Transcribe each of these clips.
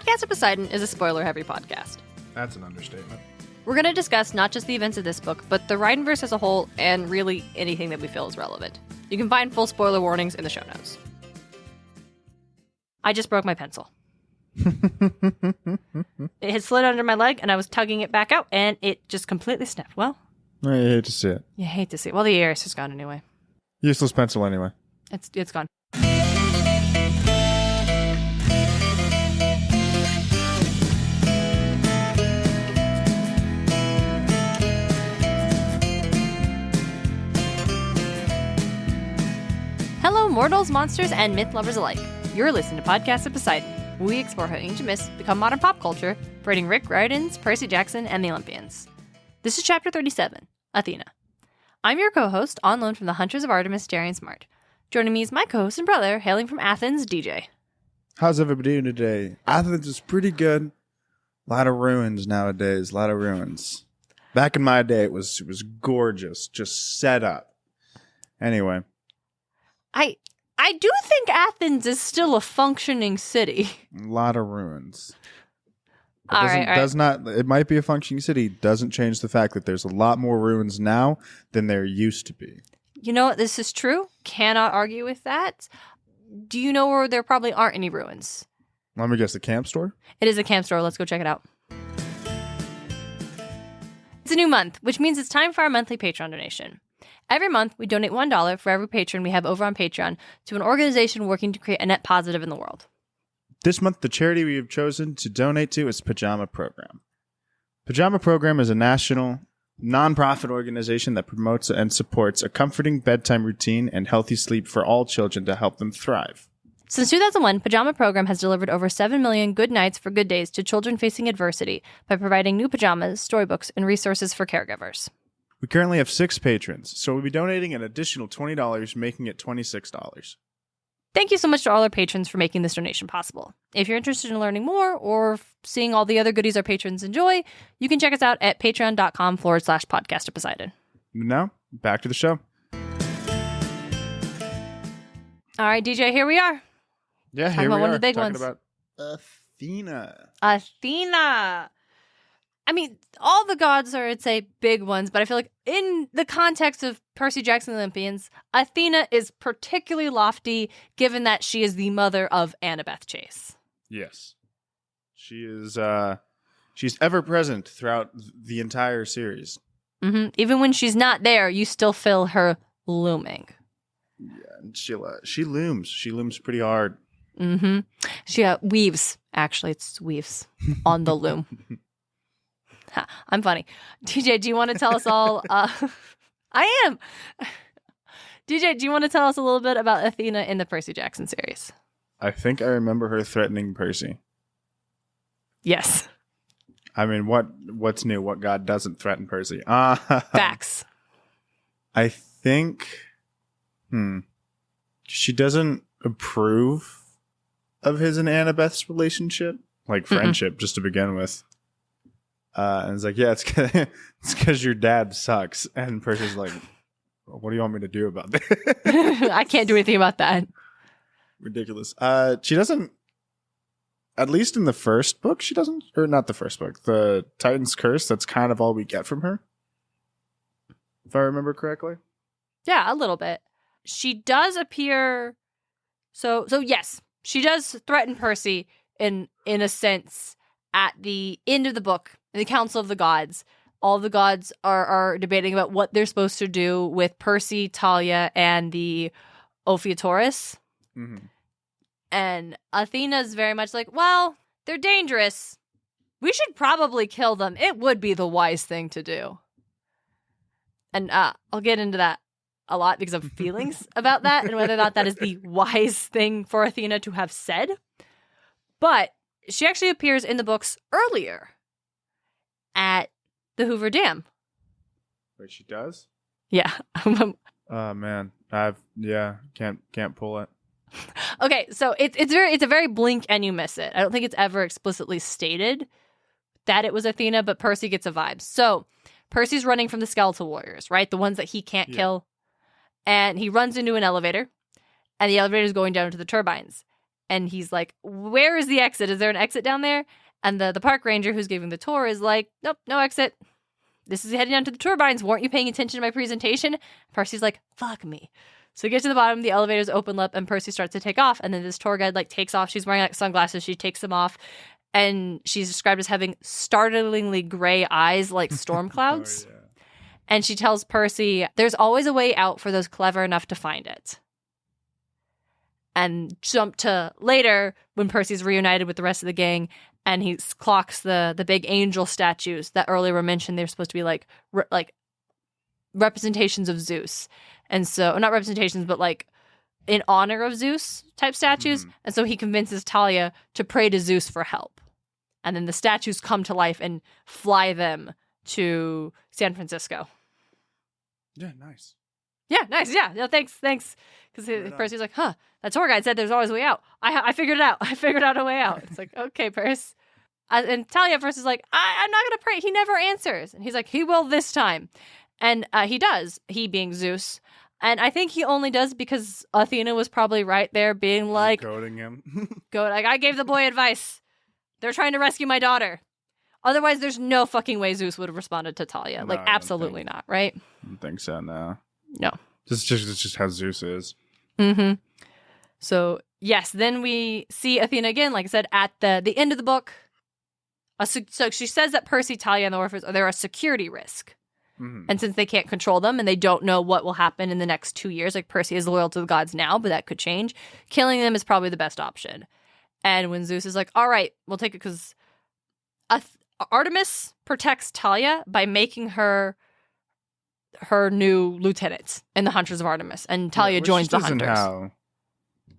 Podcast of Poseidon is a spoiler-heavy podcast. That's an understatement. We're going to discuss not just the events of this book, but the Rhineverse as a whole, and really anything that we feel is relevant. You can find full spoiler warnings in the show notes. I just broke my pencil. It had slid under my leg, and I was tugging it back out, and it just completely snapped. Well, I hate to see it. you hate to see it. Well, the erase is gone anyway. Useless pencil anyway. It's gone. Hello, mortals, monsters, and myth lovers alike. You're listening to Podcast of Poseidon, where we explore how ancient myths become modern pop culture, parading Rick Riordan's, Percy Jackson, and the Olympians. This is Chapter 37, Athena. I'm your co-host, on loan from the Hunters of Artemis, Darien and Smartt. Joining me is my co-host and brother, hailing from Athens, DJ. How's everybody doing today? Athens is pretty good. A lot of ruins nowadays. A lot of ruins. Back in my day, it was gorgeous. Just set up. Anyway. I do think Athens is still a functioning city. A lot of ruins. All right. It might be a functioning city. Doesn't change the fact that there's a lot more ruins now than there used to be. You know what? This is true. Cannot argue with that. Do you know where there probably aren't any ruins? Let me guess, the camp store? It is a camp store. Let's go check it out. It's a new month, which means it's time for our monthly Patreon donation. Every month, we donate $1 for every patron we have over on Patreon to an organization working to create a net positive in the world. This month, the charity we have chosen to donate to is Pajama Program. Pajama Program is a national, non-profit organization that promotes and supports a comforting bedtime routine and healthy sleep for all children to help them thrive. Since 2001, Pajama Program has delivered over 7 million good nights for good days to children facing adversity by providing new pajamas, storybooks, and resources for caregivers. We currently have 6 patrons, so we'll be donating an additional $20, making it $26. Thank you so much to all our patrons for making this donation possible. If you're interested in learning more or seeing all the other goodies our patrons enjoy, you can check us out at patreon.com/podcast of Poseidon. Now, back to the show. All right, DJ, here we are. Yeah, Talking here about we one are of the big talking ones. about Athena. Athena. I mean, all the gods are, I'd say, big ones, but I feel like in the context of Percy Jackson Olympians, Athena is particularly lofty, given that she is the mother of Annabeth Chase. Yes. She is, she's ever present throughout the entire series. Mm-hmm. Even when she's not there, you still feel her looming. Yeah, and she looms. She looms pretty hard. Mm-hmm. She weaves. Actually, it's weaves on the loom. I'm funny. DJ, do you want to tell us all? I am. DJ, do you want to tell us a little bit about Athena in the Percy Jackson series? I think I remember her threatening Percy. Yes. I mean, what's new? What god doesn't threaten Percy? Facts. I think she doesn't approve of his and Annabeth's relationship, like friendship, just to begin with. And it's like, yeah, it's because your dad sucks. And Percy's like, what do you want me to do about that? I can't do anything about that. Ridiculous. She doesn't, at least in the first book, she doesn't, or not the first book, the Titan's Curse, that's kind of all we get from her. If I remember correctly. Yeah, a little bit. She does appear, so yes, she does threaten Percy in a sense at the end of the book. In the Council of the Gods, all the gods are debating about what they're supposed to do with Percy, Talia, and the Ophiutorus. Mm-hmm. And Athena's very much like, well, they're dangerous. We should probably kill them. It would be the wise thing to do. And I'll get into that a lot because of feelings about that and whether or not that is the wise thing for Athena to have said. But she actually appears in the books earlier. At the Hoover Dam. Wait, she does? Yeah. Oh man, can't pull it. Okay, so it's a very blink and you miss it. I don't think it's ever explicitly stated that it was Athena, but Percy gets a vibe. So Percy's running from the skeletal warriors, right? The ones that he can't kill. And he runs into an elevator, and the elevator is going down to the turbines. And he's like, where is the exit? Is there an exit down there? And the park ranger who's giving the tour is like, nope, no exit. This is heading down to the turbines. Weren't you paying attention to my presentation? Percy's like, fuck me. So he gets to the bottom, the elevators open up, and Percy starts to take off. And then this tour guide like takes off. She's wearing like sunglasses. She takes them off. And she's described as having startlingly gray eyes like storm clouds. Oh, yeah. And she tells Percy, there's always a way out for those clever enough to find it. And jump to later when Percy's reunited with the rest of the gang and he clocks the big angel statues that earlier were mentioned. They're supposed to be like representations of Zeus. And so, not representations, but like in honor of Zeus type statues. And so he convinces Talia to pray to Zeus for help. And then the statues come to life and fly them to San Francisco. Yeah, nice. Yeah, nice. Yeah, no, thanks. Because Percy's like, huh, that tour guide said there's always a way out. I figured it out. I figured out a way out. It's like, okay, Percy. And Talia at first is like, I'm not going to pray. He never answers. And he's like, he will this time. And he does, he being Zeus. And I think he only does because Athena was probably right there being like, goading him. I gave the boy advice. They're trying to rescue my daughter. Otherwise, there's no fucking way Zeus would have responded to Talia. No, like, absolutely not, right? I don't think so, no. No. It's just how Zeus is. Mm-hmm. So, yes, then we see Athena again, like I said, at the end of the book. So she says that Percy, Talia, and the Orphans are a security risk. Mm-hmm. And since they can't control them and they don't know what will happen in the next 2 years, like Percy is loyal to the gods now, but that could change, killing them is probably the best option. And when Zeus is like, all right, we'll take it because Artemis protects Talia by making her new lieutenant in the Hunters of Artemis. And Talia joins the Hunters.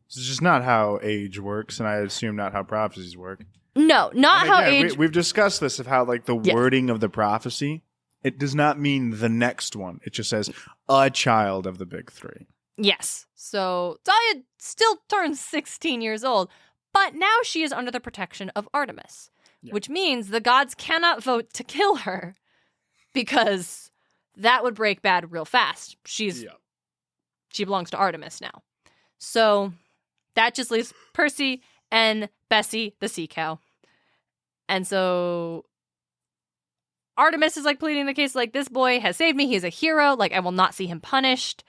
This is just not how age works, and I assume not how prophecies work. No, not how age... We've discussed this of how like the wording of the prophecy, it does not mean the next one. It just says a child of the big three. Yes. So Talia still turns 16 years old, but now she is under the protection of Artemis, which means the gods cannot vote to kill her because that would break bad real fast. She belongs to Artemis now. So that just leaves Percy and Bessie, the sea cow. And so Artemis is like pleading the case, like, this boy has saved me. He's a hero. Like, I will not see him punished.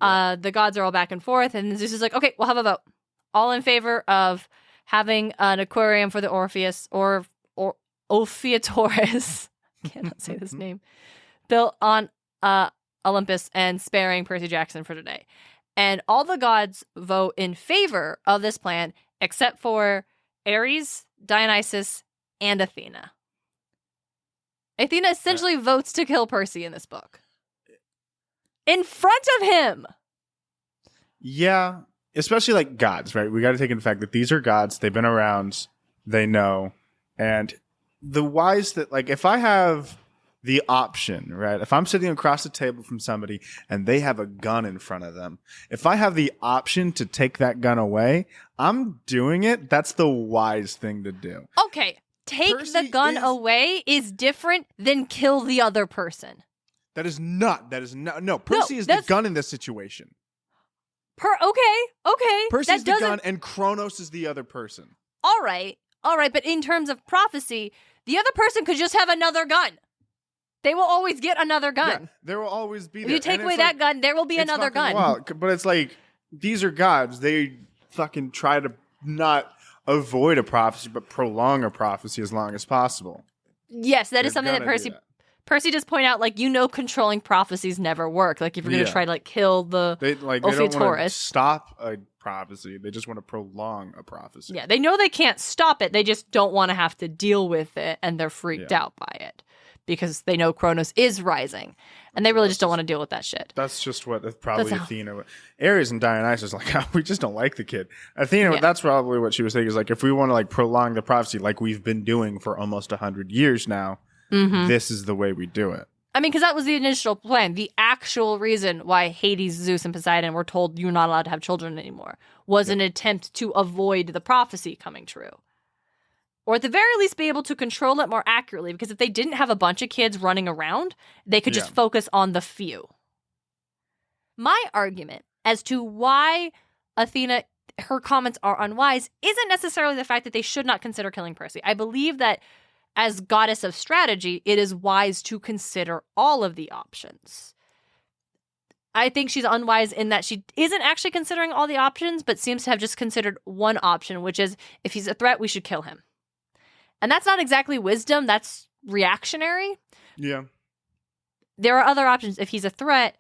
The gods are all back and forth. And Zeus is like, okay, we'll have a vote. All in favor of having an aquarium for the Orpheus or Ophiutorus. Cannot say this name. Built on Olympus and sparing Percy Jackson for today. And all the gods vote in favor of this plan except for Ares, Dionysus, and Athena. Athena essentially votes to kill Percy in this book. In front of him! Yeah, especially like gods, right? We got to take into fact that these are gods. They've been around. They know. And the wise that, like, if I have the option, right? If I'm sitting across the table from somebody and they have a gun in front of them, if I have the option to take that gun away, I'm doing it. That's the wise thing to do. Okay, take the gun away is different than kill the other person. That is not. No, Percy is the gun in this situation. Okay. Percy's the gun and Kronos is the other person. All right. But in terms of prophecy, the other person could just have another gun. They will always get another gun. Yeah, there will always be. If you take away that gun, there will be another gun. Wild. But it's like, these are gods. They fucking try to not avoid a prophecy, but prolong a prophecy as long as possible. Yes, that is something that Percy does point out. Like, controlling prophecies never work. Like, if you're going to try to kill the they don't want to stop a prophecy. They just want to prolong a prophecy. Yeah, they know they can't stop it. They just don't want to have to deal with it, and they're freaked out by it. Because they know Kronos is rising. And they really just don't want to deal with that shit. That's just what Athena... Ares and Dionysus like, we just don't like the kid. Athena, that's probably what she was thinking. Is like, if we want to like prolong the prophecy like we've been doing for almost 100 years now, this is the way we do it. I mean, because that was the initial plan. The actual reason why Hades, Zeus, and Poseidon were told you're not allowed to have children anymore was an attempt to avoid the prophecy coming true. Or at the very least be able to control it more accurately, because if they didn't have a bunch of kids running around, they could just focus on the few. My argument as to why Athena her comments are unwise isn't necessarily the fact that they should not consider killing Percy. I believe that as goddess of strategy, it is wise to consider all of the options. I think she's unwise in that she isn't actually considering all the options, but seems to have just considered one option, which is if he's a threat, we should kill him. And that's not exactly wisdom. That's reactionary. Yeah. There are other options. If he's a threat,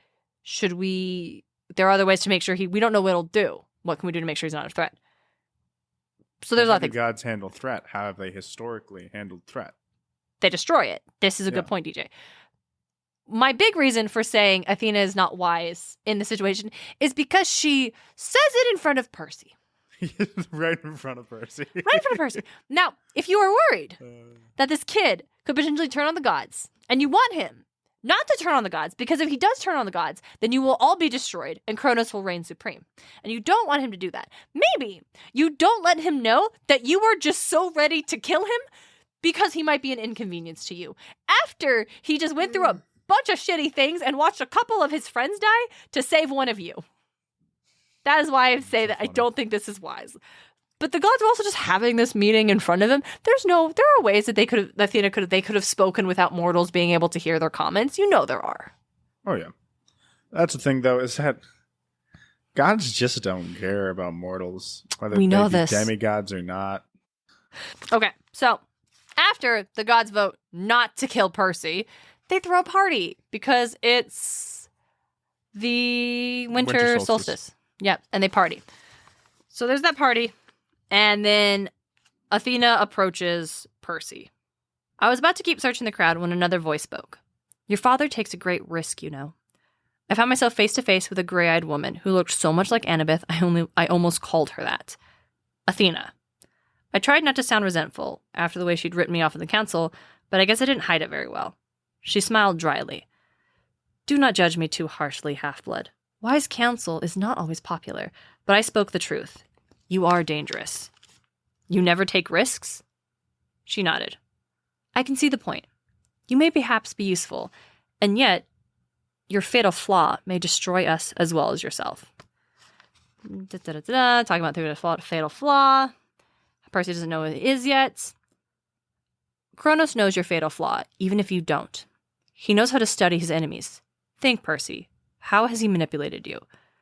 there are other ways to make sure we don't know what he'll do. What can we do to make sure he's not a threat? So there's a lot of things. How do gods handle threat? How have they historically handled threat? They destroy it. This is a good point, DJ. My big reason for saying Athena is not wise in the situation is because she says it in front of Percy. Right in front of Percy. Right in front of Percy. Now, if you are worried that this kid could potentially turn on the gods, and you want him not to turn on the gods, because if he does turn on the gods, then you will all be destroyed and Kronos will reign supreme. And you don't want him to do that. Maybe you don't let him know that you are just so ready to kill him because he might be an inconvenience to you. After he just went through a bunch of shitty things and watched a couple of his friends die to save one of you. That is why I say that I don't think this is wise. But the gods were also just having this meeting in front of him. There are ways that Athena could have spoken without mortals being able to hear their comments. You know there are. Oh yeah. That's the thing though, is that gods just don't care about mortals. Whether we know they be this. Demigods or not. Okay, so after the gods vote not to kill Percy, they throw a party because it's the winter solstice. Yep, and they party. So there's that party, and then Athena approaches Percy. I was about to keep searching the crowd when another voice spoke. Your father takes a great risk, you know. I found myself face to face with a gray-eyed woman who looked so much like Annabeth, I almost called her that. Athena. I tried not to sound resentful after the way she'd written me off in the council, but I guess I didn't hide it very well. She smiled dryly. Do not judge me too harshly, half-blood. Wise counsel is not always popular, but I spoke the truth. You are dangerous. You never take risks? She nodded. I can see the point. You may perhaps be useful, and yet your fatal flaw may destroy us as well as yourself. Talking about the fatal flaw. Percy doesn't know what it is yet. Kronos knows your fatal flaw, even if you don't. He knows how to study his enemies. Think, Percy. How has he manipulated you?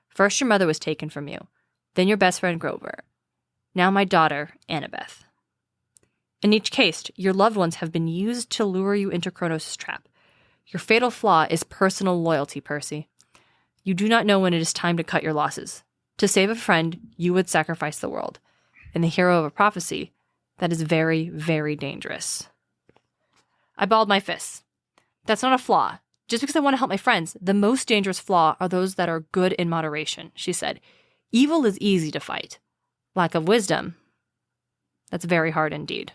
First your mother was taken from you. Then your best friend Grover. Now my daughter, Annabeth. In each case, your loved ones have been used to lure you into Kronos' trap. Your fatal flaw is personal loyalty, Percy. You do not know when it is time to cut your losses. To save a friend, you would sacrifice the world. And the hero of a prophecy, that is very, very dangerous. I balled my fists. That's not a flaw. Just because I want to help my friends, the most dangerous flaw are those that are good in moderation, she said. Evil is easy to fight. Lack of wisdom, that's very hard indeed.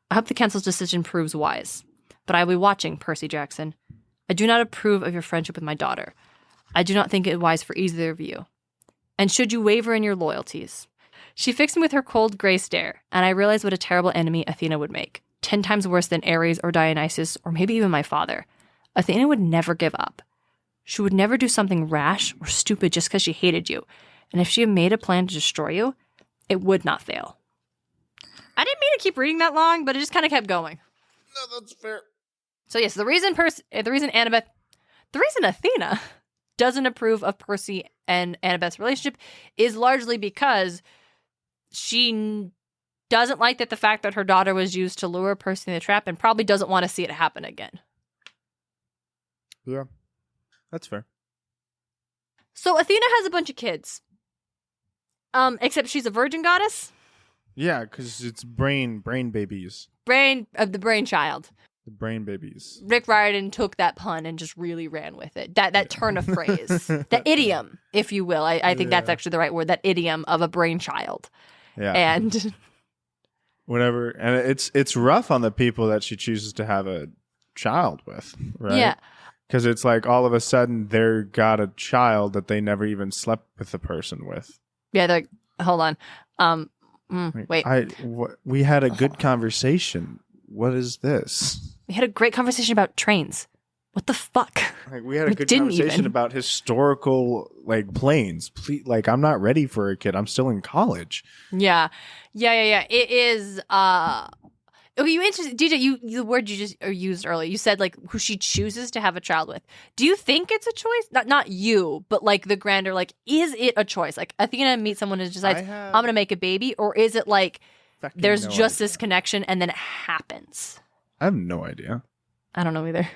I hope the council's decision proves wise, but I will be watching, Percy Jackson. I do not approve of your friendship with my daughter. I do not think it wise for either of you. And should you waver in your loyalties? She fixed me with her cold gray stare, and I realized what a terrible enemy Athena would make. 10 times worse than Ares or Dionysus, or maybe even my father. Athena would never give up. She would never do something rash or stupid just because she hated you. And if she had made a plan to destroy you, it would not fail. I didn't mean to keep reading that long, but it just kind of kept going. No, that's fair. So yes, the reason Athena doesn't approve of Percy and Annabeth's relationship is largely because she doesn't like the fact that her daughter was used to lure Percy in the trap and probably doesn't want to see it happen again. Yeah, that's fair. So Athena has a bunch of kids. Except she's a virgin goddess. Yeah, because it's brain babies. The brain child. The brain babies. Rick Riordan took that pun and just really ran with it. That turn of phrase. That idiom, if you will. I think that's actually the right word. That idiom of a brain child. Yeah. And whatever. And it's rough on the people that she chooses to have a child with, right? Yeah. Because it's like all of a sudden they've got a child that they never even slept with the person with. Yeah, they're hold on. Wait. We had a good conversation. What is this? We had a great conversation about trains. What the fuck? Like, we had a good conversation about historical, like, planes. Please, like, I'm not ready for a kid. I'm still in college. Yeah. It is, okay, you interested, DJ, you the word you just used earlier, you said, like, who she chooses to have a child with. Do you think it's a choice? Not you, but, like, the grander, like, is it a choice? Like, Athena meets someone and decides, I'm going to make a baby? Or is it, like, there's just this connection and then it happens? I have no idea. I don't know either.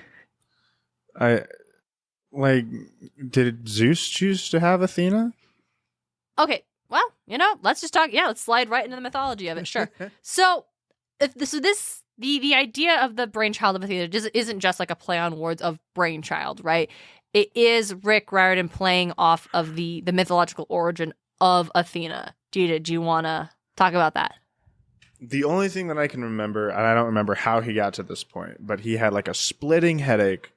Did Zeus choose to have Athena? Okay, well, let's just talk. Yeah, let's slide right into the mythology of it. Sure. So, the idea of the brainchild of Athena isn't just like a play on words of brainchild, right? It is Rick Riordan playing off of the mythological origin of Athena. Gita, do you want to talk about that? The only thing that I can remember, and I don't remember how he got to this point, but he had like a splitting headache,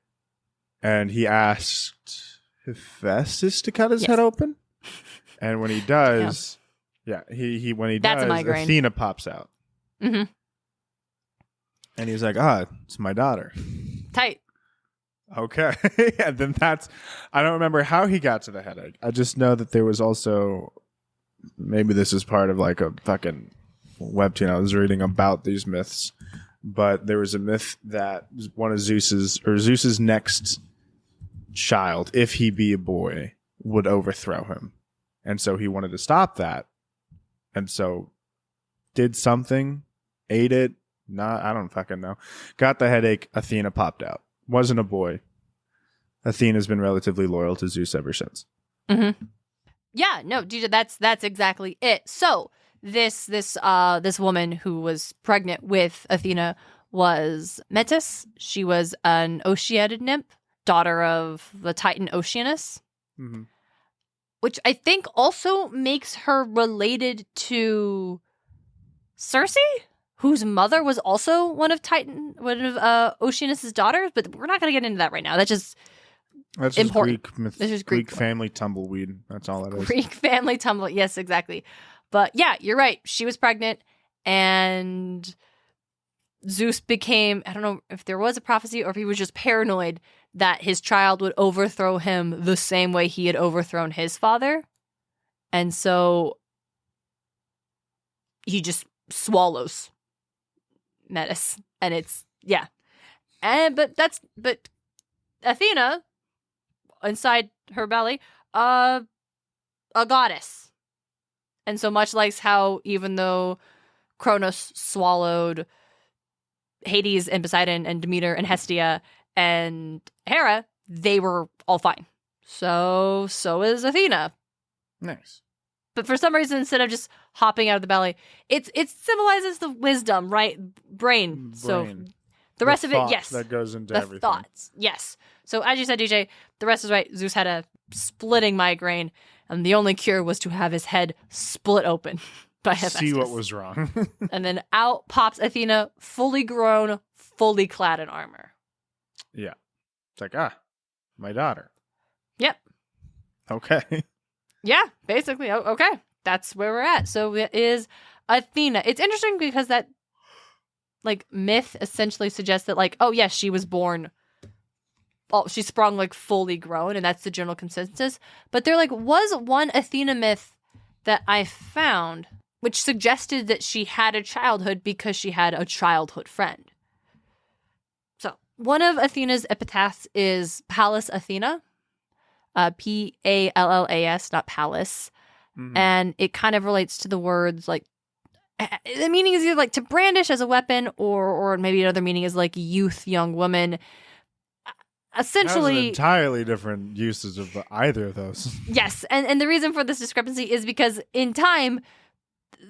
and he asked Hephaestus to cut his head open. And when he does, he when he does, Athena pops out. Mm-hmm. And he's like, it's my daughter. Tight. Okay. And then I don't remember how he got to the headache. I just know that there was also, maybe this is part of like a fucking webtoon I was reading about these myths, but there was a myth that one of Zeus's next child, if he be a boy, would overthrow him. And so he wanted to stop that. And so did something, ate it, I don't fucking know. Got the headache, Athena popped out. Wasn't a boy. Athena's been relatively loyal to Zeus ever since. Mm-hmm. Yeah, no, dude, that's exactly it. So this woman who was pregnant with Athena was Metis. She was an Oceanid nymph, daughter of the Titan Oceanus, which I think also makes her related to Circe, whose mother was also one of Oceanus's daughters. But we're not going to get into that right now. That's just important. Greek family tumbleweed. That's all it is. Greek family tumbleweed. Yes, exactly. But yeah, you're right. She was pregnant, and Zeus became, I don't know if there was a prophecy or if he was just paranoid that his child would overthrow him the same way he had overthrown his father. And so he just swallows Metis. And it's, yeah. But Athena, inside her belly, a goddess. And so much like how even though Kronos swallowed Hades and Poseidon and Demeter and Hestia and Hera, they were all fine. So is Athena. Nice. But for some reason, instead of just hopping out of the belly, it symbolizes the wisdom, right? Brain. So the rest of it, yes. That goes into the everything. Thoughts, yes. So as you said, DJ, the rest is right. Zeus had a splitting migraine, and the only cure was to have his head split open by Hephaestus. See what was wrong. And then out pops Athena, fully grown, fully clad in armor. Yeah. It's like, my daughter. Yep. Okay. Yeah, basically. Okay. That's where we're at. So it is Athena. It's interesting because that, like, myth essentially suggests that, like, oh, yes, she was born. Oh, she sprung, like, fully grown, and that's the general consensus. But there, like, was one Athena myth that I found which suggested that she had a childhood because she had a childhood friend. So one of Athena's epitaphs is Pallas Athena, Pallas, not Pallas. Mm-hmm. And it kind of relates to the words, like, the meaning is either, like, to brandish as a weapon, or maybe another meaning is, like, youth, young woman. Essentially, that was entirely different uses of either of those. Yes, and the reason for this discrepancy is because in time,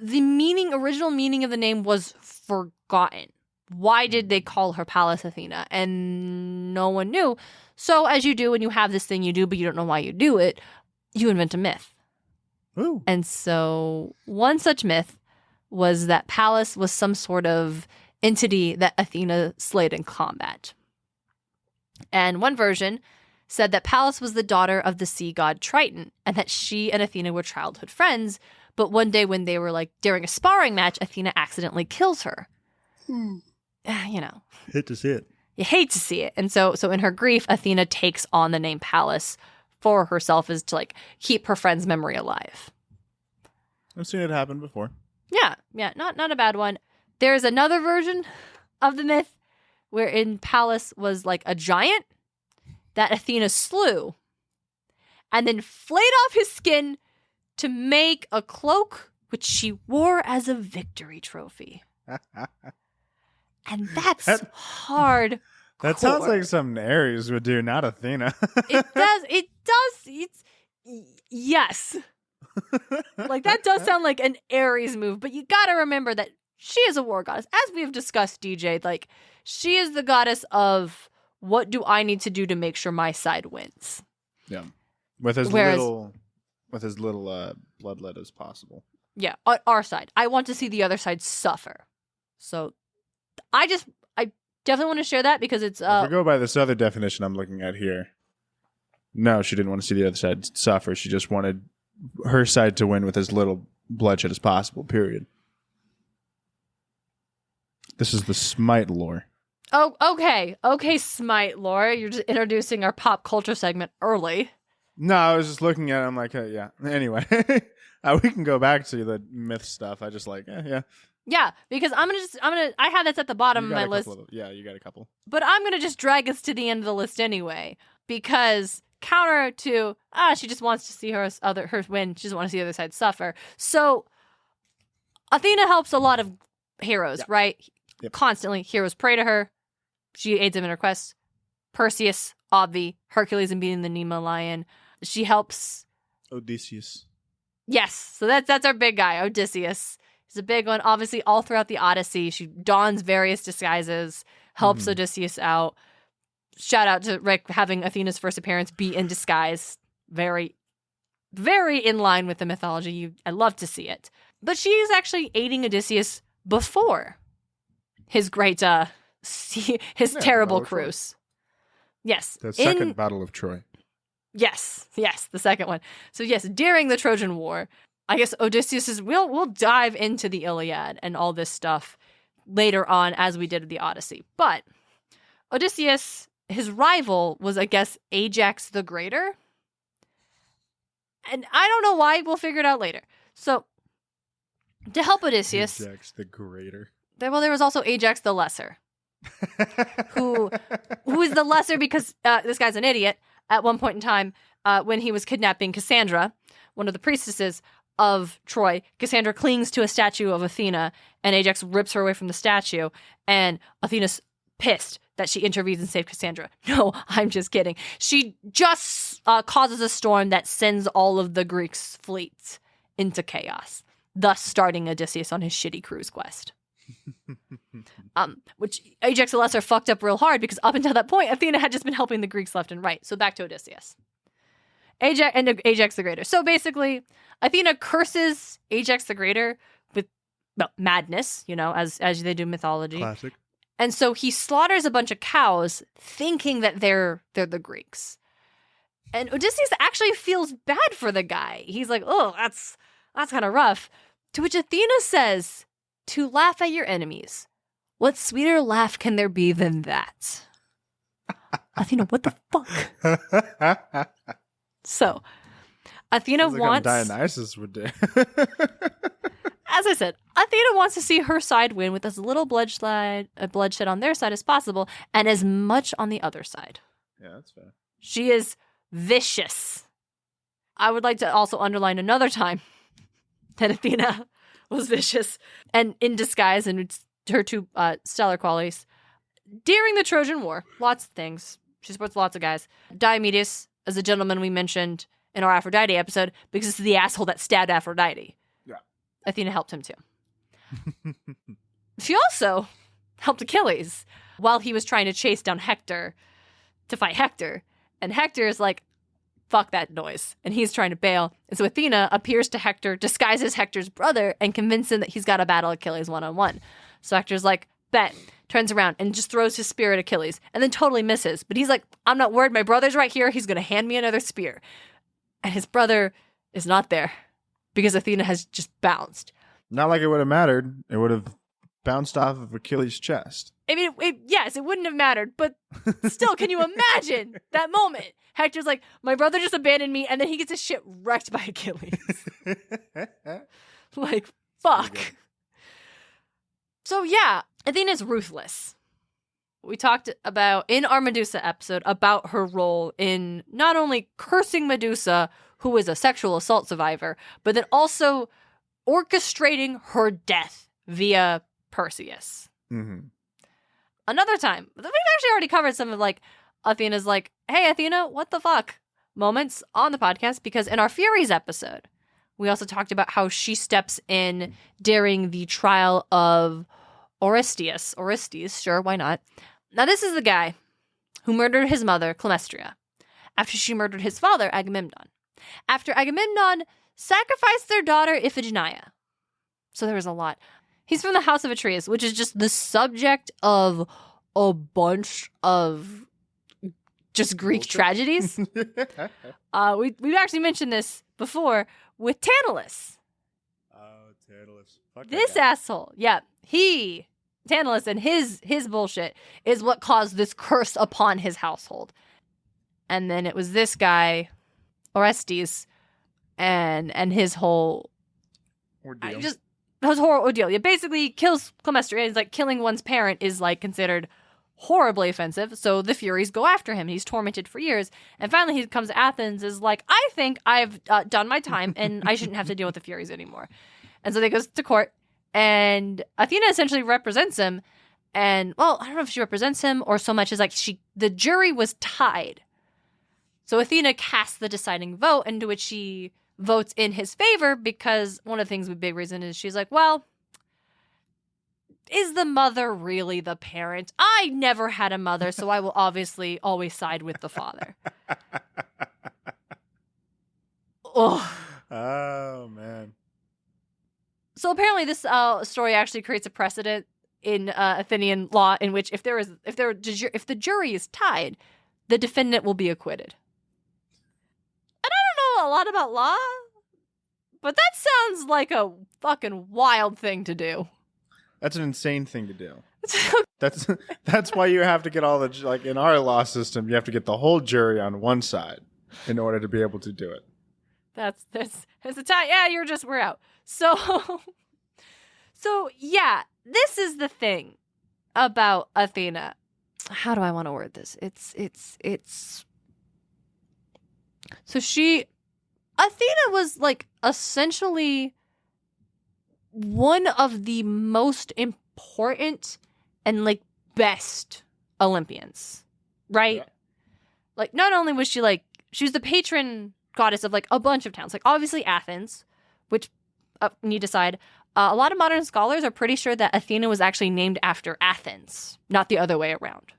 the original meaning of the name was forgotten. Why did they call her Pallas Athena? And no one knew. So as you do when you have this thing you do, but you don't know why you do it, you invent a myth. Ooh. And so one such myth was that Pallas was some sort of entity that Athena slayed in combat. And one version said that Pallas was the daughter of the sea god Triton, and that she and Athena were childhood friends. But one day when they were, like, during a sparring match, Athena accidentally kills her. You know. Hate to see it. You hate to see it. And so in her grief, Athena takes on the name Pallas for herself as to like keep her friend's memory alive. I've seen it happen before. Yeah, not a bad one. There's another version of the myth wherein Pallas was like a giant that Athena slew and then flayed off his skin to make a cloak which she wore as a victory trophy. And that's hard. That sounds like something Ares would do, not Athena. It does. Yes. Like, that does sound like an Ares move, but you gotta remember that she is a war goddess. As we have discussed, DJ, like, she is the goddess of what do I need to do to make sure my side wins. Yeah. With as little bloodlet as possible. Yeah, on our side. I want to see the other side suffer. So I definitely want to share that because it's if we go by this other definition I'm looking at here. No, she didn't want to see the other side suffer. She just wanted her side to win with as little bloodshed as possible, period. This is the Smite lore. Oh, okay. Okay, Smite lore. You're just introducing our pop culture segment early. No, I was just looking at it. I'm like, yeah. Anyway, we can go back to the myth stuff. I just like, yeah. Yeah, because I have this at the bottom of my list. You got a couple. But I'm going to just drag us to the end of the list anyway, because counter to, she just wants to see her win. She doesn't want to see the other side suffer. So Athena helps a lot of heroes, right? Yep. Constantly. Heroes pray to her. She aids them in her quest. Perseus, Obvi, Hercules in beating the Nemo lion. She helps Odysseus. Yes. So that's our big guy, Odysseus. He's a big one. Obviously, all throughout the Odyssey, she dons various disguises, helps Odysseus out. Shout out to Rick having Athena's first appearance be in disguise. Very, very in line with the mythology. I love to see it. But she is actually aiding Odysseus before his great, terrible cruise. Yes. The second Battle of Troy. Yes, the second one. So yes, during the Trojan War, I guess Odysseus is, we'll dive into the Iliad and all this stuff later on as we did with the Odyssey. But Odysseus, his rival was, I guess, Ajax the Greater. And I don't know why, we'll figure it out later. So to help Odysseus. Ajax the Greater. There was also Ajax the Lesser. who is the lesser because this guy's an idiot. At one point in time, when he was kidnapping Cassandra, one of the priestesses of Troy, Cassandra clings to a statue of Athena, and Ajax rips her away from the statue, and Athena's pissed that she intervenes and saves Cassandra. No, I'm just kidding. She just causes a storm that sends all of the Greeks' fleets into chaos, thus starting Odysseus on his shitty cruise quest. Which Ajax the Lesser fucked up real hard because up until that point, Athena had just been helping the Greeks left and right. So back to Odysseus. Ajax the Greater. So basically, Athena curses Ajax the Greater with madness, as they do mythology. Classic. And so he slaughters a bunch of cows thinking that they're the Greeks. And Odysseus actually feels bad for the guy. He's like, oh, that's kind of rough. To which Athena says, to laugh at your enemies. What sweeter laugh can there be than that? Athena, what the fuck? So, Athena wants... Like Dionysus would do. As I said, Athena wants to see her side win with as little bloodshed on their side as possible and as much on the other side. Yeah, that's fair. She is vicious. I would like to also underline another time that Athena was vicious and in disguise, and it's her two stellar qualities. During the Trojan War, lots of things. She supports lots of guys. Diomedes, as a gentleman we mentioned in our Aphrodite episode, because it's the asshole that stabbed Aphrodite. Yeah. Athena helped him too. She also helped Achilles while he was trying to chase down Hector to fight Hector. And Hector is like, fuck that noise. And he's trying to bail. And so Athena appears to Hector, disguises Hector's brother, and convinces him that he's got to battle Achilles one-on-one. So Hector's like, bet, turns around and just throws his spear at Achilles and then totally misses. But he's like, I'm not worried. My brother's right here. He's going to hand me another spear. And his brother is not there because Athena has just bounced. Not like it would have mattered. It would have bounced off of Achilles' chest. I mean, yes, it wouldn't have mattered, but still, can you imagine that moment? Hector's like, my brother just abandoned me, and then he gets his shit wrecked by Achilles. Like, fuck. So yeah, Athena's ruthless. We talked about, in our Medusa episode, about her role in not only cursing Medusa, who is a sexual assault survivor, but then also orchestrating her death via Perseus. Mm-hmm. Another time, we've actually already covered some of like Athena's like, hey Athena, what the fuck moments on the podcast, because in our Furies episode, we also talked about how she steps in during the trial of Orestes, sure, why not? Now this is the guy who murdered his mother, Clemestria, after she murdered his father, Agamemnon. After Agamemnon sacrificed their daughter, Iphigenia. So there was a lot. He's from the House of Atreus, which is just the subject of a bunch of just Greek tragedies. We've actually mentioned this before with Tantalus. Oh, Tantalus. Fuck This asshole. Yeah. Tantalus and his bullshit is what caused this curse upon his household. And then it was this guy, Orestes, and his whole ordeal. his horrible ordeal. Yeah, basically kills Clemestria. It's like killing one's parent is like considered horribly offensive. So the Furies go after him. He's tormented for years. And finally he comes to Athens, is like, I think I've done my time and I shouldn't have to deal with the Furies anymore. And so they goes to court, and Athena essentially represents him. And, well, I don't know if she represents him or so much as like the jury was tied. So Athena casts the deciding vote, into which she votes in his favor, because one of the things, the big reason is she's like, well, is the mother really the parent? I never had a mother, so I will obviously always side with the father. Oh, man. So apparently this story actually creates a precedent in Athenian law in which if the jury is tied, the defendant will be acquitted. And I don't know a lot about law, but that sounds like a fucking wild thing to do. That's an insane thing to do. That's why you have to get all the, like in our law system, you have to get the whole jury on one side in order to be able to do it. That's the time. Yeah, we're out. So yeah, this is the thing about Athena. How do I want to word this? So Athena was like essentially one of the most important and like best Olympians, right? Yeah. Like not only was she was the patron goddess of like a bunch of towns, like obviously Athens, which you decide. A lot of modern scholars are pretty sure that Athena was actually named after Athens, not the other way around.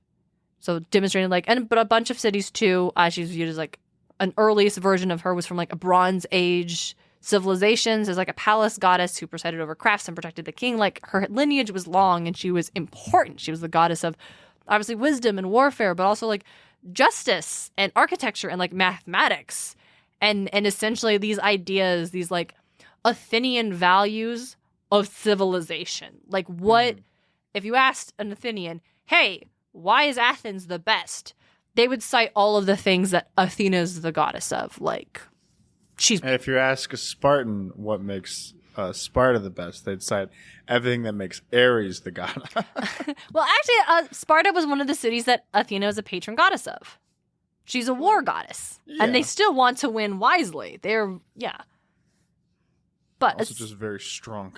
So demonstrating but a bunch of cities too. She's viewed as like an earliest version of her was from like a Bronze Age civilizations, as like a palace goddess who presided over crafts and protected the king. Like her lineage was long and she was important. She was the goddess of obviously wisdom and warfare, but also like justice and architecture and like mathematics and essentially these ideas, these like Athenian values of civilization. Like what, if you asked an Athenian, hey, why is Athens the best? They would cite all of the things that Athena is the goddess of. Like and if you ask a Spartan what makes Sparta the best, they'd cite everything that makes Ares the god. Well, actually, Sparta was one of the cities that Athena is a patron goddess of. She's a war goddess. Yeah. And they still want to win wisely. But also just very strong.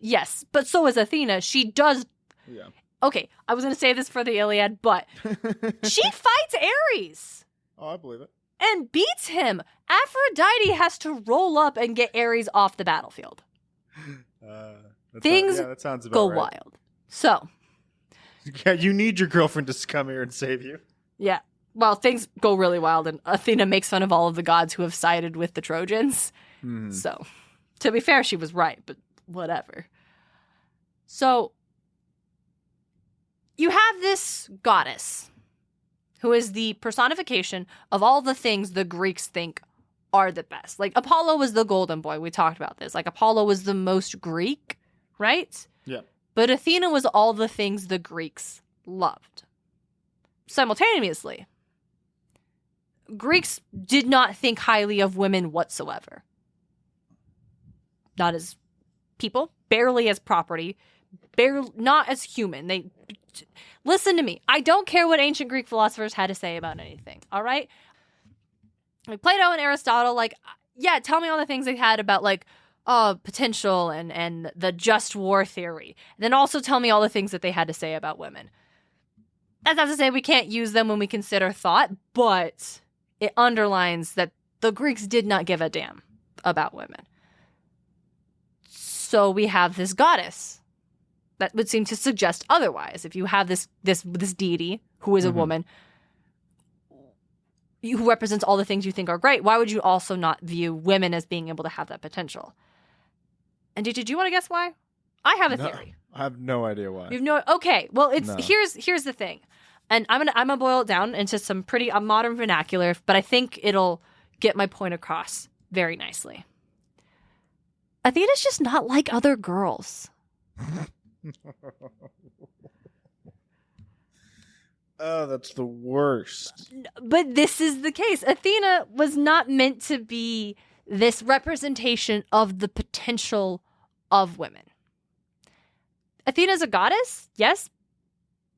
Yes, but so is Athena. She does... Yeah. Okay, I was going to say this for the Iliad, but she fights Ares. Oh, I believe it. And beats him. Aphrodite has to roll up and get Ares off the battlefield. Things that sounds about go right. wild. So. Yeah, you need your girlfriend to come here and save you. Yeah. Well, things go really wild, and Athena makes fun of all of the gods who have sided with the Trojans. So, to be fair, she was right, but whatever. So, you have this goddess who is the personification of all the things the Greeks think are the best. Like, Apollo was the golden boy. We talked about this. Like, Apollo was the most Greek, right? Yeah. But Athena was all the things the Greeks loved. Simultaneously, Greeks did not think highly of women whatsoever. Not as people, barely as property, barely, not as human. They listen to me. I don't care what ancient Greek philosophers had to say about anything, all right? Like Plato and Aristotle, like, yeah, tell me all the things they had about, like, potential and the just war theory. And then also tell me all the things that they had to say about women. That's not to say we can't use them when we consider thought, but it underlines that the Greeks did not give a damn about women. So we have this goddess that would seem to suggest otherwise. If you have this deity who is a woman who represents all the things you think are great, why would you also not view women as being able to have that potential? And did you want to guess why? I have a theory. I have no idea why. You've no okay. Well, here's the thing, and I'm gonna boil it down into some pretty modern vernacular, but I think it'll get my point across very nicely. Athena's just not like other girls. Oh, that's the worst. But this is the case. Athena was not meant to be this representation of the potential of women. Athena's a goddess, yes.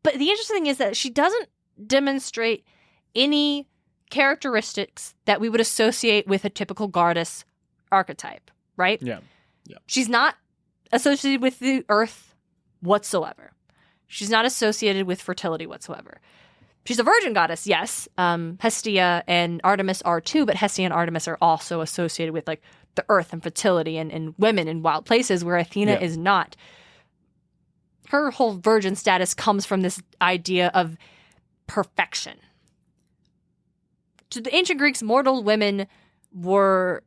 But the interesting thing is that she doesn't demonstrate any characteristics that we would associate with a typical goddess archetype, right? Yeah. She's not associated with the earth whatsoever. She's not associated with fertility whatsoever. She's a virgin goddess, yes. Hestia and Artemis are too, but Hestia and Artemis are also associated with like the earth and fertility and women in wild places where Athena is not. Her whole virgin status comes from this idea of perfection. To the ancient Greeks, mortal women were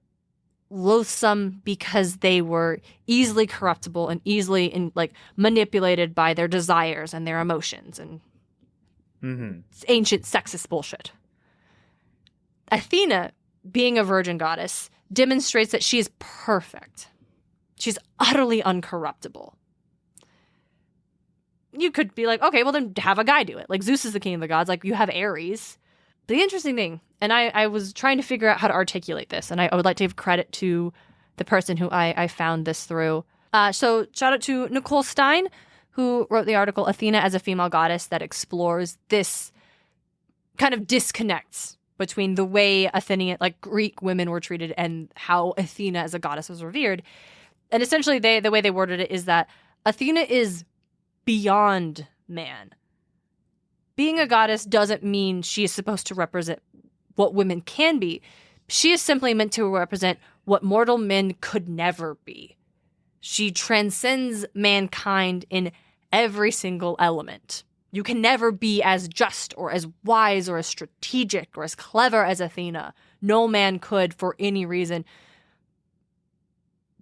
loathsome because they were easily corruptible and easily manipulated by their desires and their emotions and it's ancient sexist bullshit. Athena, being a virgin goddess, demonstrates that she is perfect. She's utterly uncorruptible. You could be like, okay, well then have a guy do it. Like Zeus is the king of the gods. Like you have Ares. The interesting thing, and I was trying to figure out how to articulate this, and I would like to give credit to the person who I found this through. So shout out to Nicole Stein, who wrote the article Athena as a Female Goddess that explores this kind of disconnects between the way Athenian, like Greek women were treated and how Athena as a goddess was revered. And essentially the way they worded it is that Athena is beyond man. Being a goddess doesn't mean she is supposed to represent what women can be. She is simply meant to represent what mortal men could never be. She transcends mankind in every single element. You can never be as just or as wise or as strategic or as clever as Athena. No man could for any reason.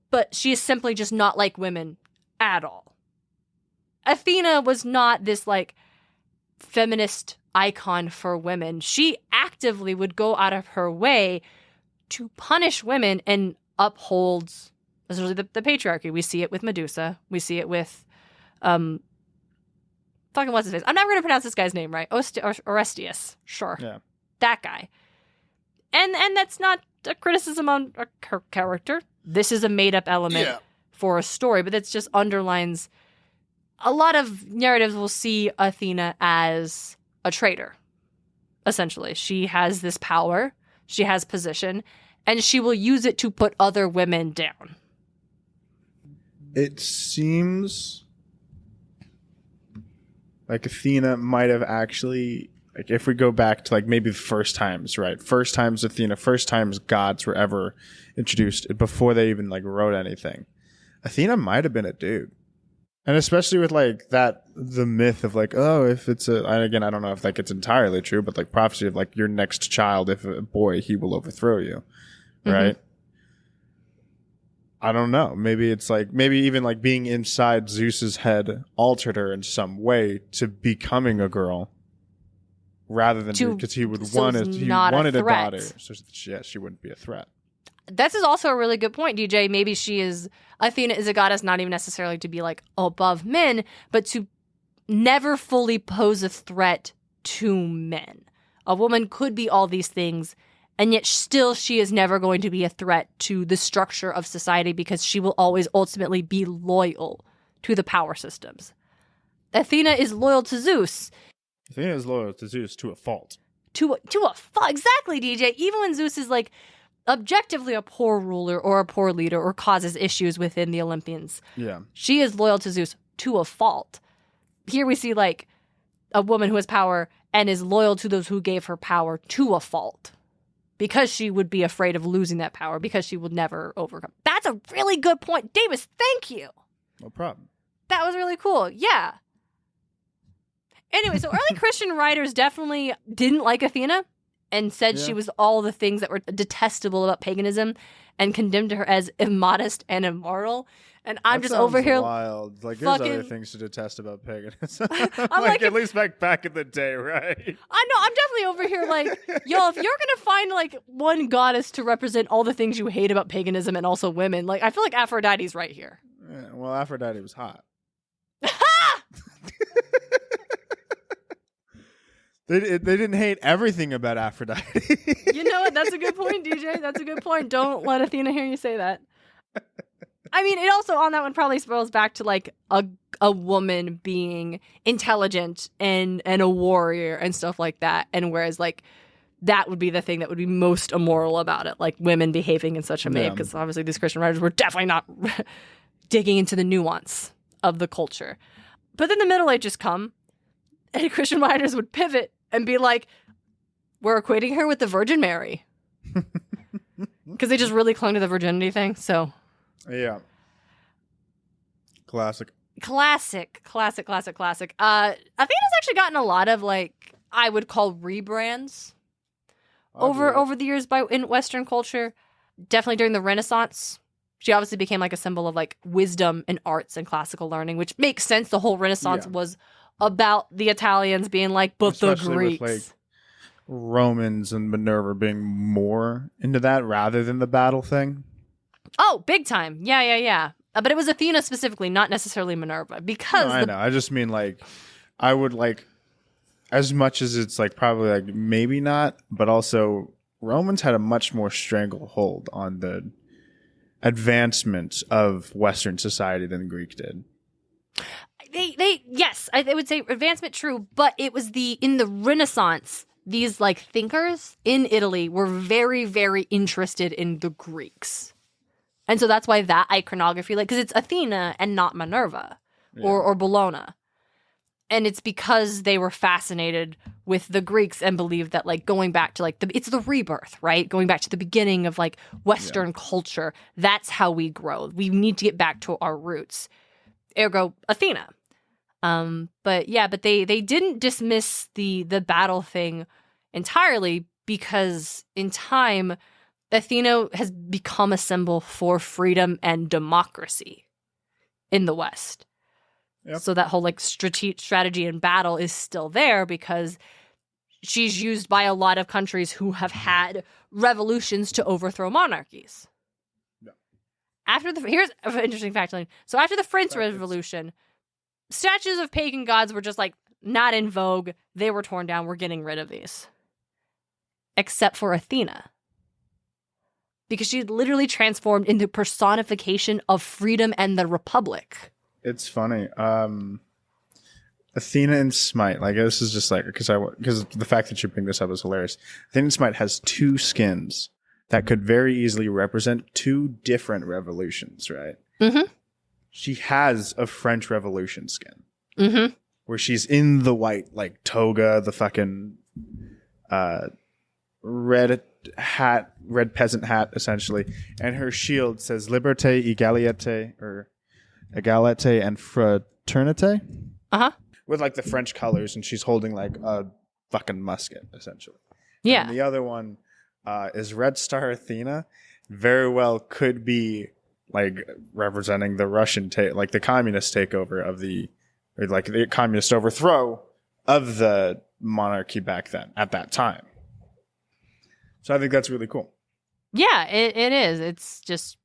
But she is simply just not like women at all. Athena was not this like feminist icon for women. She actively would go out of her way to punish women and upholds essentially the patriarchy. We see it with Medusa. We see it with fucking what's his face? I'm never going to pronounce this guy's name right. Orestes. Sure. Yeah. That guy. And that's not a criticism on her character. This is a made-up element for a story, but it just underlines a lot of narratives will see Athena as a traitor, essentially. She has this power, she has position, and she will use it to put other women down. It seems like Athena might have actually, like if we go back to like maybe the first times, right? First times Athena, first times gods were ever introduced before they even like wrote anything. Athena might have been a dude. And especially with like that, the myth of like, oh, if it's and again, I don't know if like it's entirely true, but like prophecy of like your next child, if a boy, he will overthrow you. Right. I don't know. Maybe it's like, maybe even like being inside Zeus's head altered her in some way to becoming a girl rather than because he would wanted a daughter. So yeah, she wouldn't be a threat. this is also a really good point, DJ. Maybe Athena is a goddess not even necessarily to be like above men, but to never fully pose a threat to men. A woman could be all these things, and yet still she is never going to be a threat to the structure of society because she will always ultimately be loyal to the power systems. Athena is loyal to Zeus. Athena is loyal to Zeus to a fault. To a fault. Exactly, DJ. Even when Zeus is like objectively a poor ruler or a poor leader or causes issues within the Olympians. Yeah. She is loyal to Zeus to a fault. Here we see like a woman who has power and is loyal to those who gave her power to a fault because she would be afraid of losing that power because she would never overcome. That's a really good point. Davis, thank you. No problem. That was really cool. Yeah. Anyway, so early Christian writers definitely didn't like Athena and said she was all the things that were detestable about paganism and condemned her as immodest and immoral. And I'm that just over here wild. Like there's other things to detest about paganism. I'm like at least back in the day, right? I know. I'm definitely over here like, yo, if you're gonna find like one goddess to represent all the things you hate about paganism and also women, like I feel like Aphrodite's right here. Yeah, well, Aphrodite was hot. They didn't hate everything about Aphrodite. You know what? That's a good point, DJ. That's a good point. Don't let Athena hear you say that. I mean, it also on that one probably spirals back to like a woman being intelligent and a warrior and stuff like that. And whereas like that would be the thing that would be most immoral about it, like women behaving in such a way, because obviously these Christian writers were definitely not digging into the nuance of the culture. But then the Middle Ages come, and Christian writers would pivot and be like, we're equating her with the Virgin Mary. Because they just really clung to the virginity thing, so... Yeah. Classic. Athena's actually gotten a lot of, like, I would call rebrands over the years in Western culture. Definitely during the Renaissance. She obviously became, like, a symbol of, like, wisdom and arts and classical learning, which makes sense. The whole Renaissance was about the Italians being like, but especially the Greeks. With, like, Romans and Minerva being more into that rather than the battle thing. Oh, big time. Yeah. But it was Athena specifically, not necessarily Minerva. Because I know. I just mean, like, I would, like, as much as it's, like, probably, like, maybe not, but also Romans had a much more stranglehold on the advancement of Western society than Greek did. Yes, I would say advancement true, but it was in the Renaissance, these like thinkers in Italy were very, very interested in the Greeks. And so that's why that iconography, like, because it's Athena and not Minerva or Bellona. And it's because they were fascinated with the Greeks and believed that, like, going back to, like, it's the rebirth, right? Going back to the beginning of, like, Western culture. That's how we grow. We need to get back to our roots. Ergo, Athena. But they didn't dismiss the battle thing entirely because in time, Athena has become a symbol for freedom and democracy in the West. Yep. So that whole like strategy in battle is still there because she's used by a lot of countries who have had revolutions to overthrow monarchies. Yeah. Here's an interesting fact. So after the French Revolution, statues of pagan gods were just like not in vogue. They were torn down. We're getting rid of these. Except for Athena. Because she literally transformed into personification of freedom and the Republic. It's funny. Athena and Smite, like this is just like because the fact that you bring this up is hilarious. Athena and Smite has two skins that could very easily represent two different revolutions, right? Mm-hmm. She has a French Revolution skin, mm-hmm. where she's in the white like toga, the fucking red peasant hat, essentially, and her shield says "Liberté, Égalité," or Egalite and Fraternité. Uh-huh. With like the French colors, and she's holding like a fucking musket, essentially. Yeah. And the other one is Red Star Athena. Very well could be like representing the Russian like the communist takeover of the communist overthrow of the monarchy back then at that time. So I think that's really cool. Yeah, it is. It's just,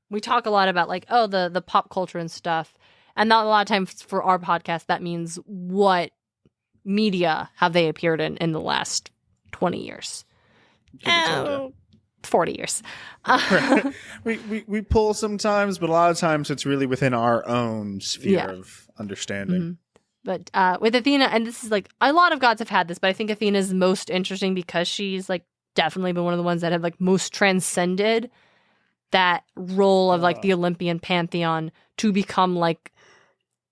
we talk a lot about like, oh, the pop culture and stuff. And not a lot of times for our podcast, that means what media have they appeared in the last 20 years? 40 years. Right. We pull sometimes, but a lot of times it's really within our own sphere of understanding. Mm-hmm. But with Athena, and this is like, a lot of gods have had this, but I think Athena is most interesting because she's like definitely been one of the ones that have like most transcended that role of like the Olympian pantheon to become like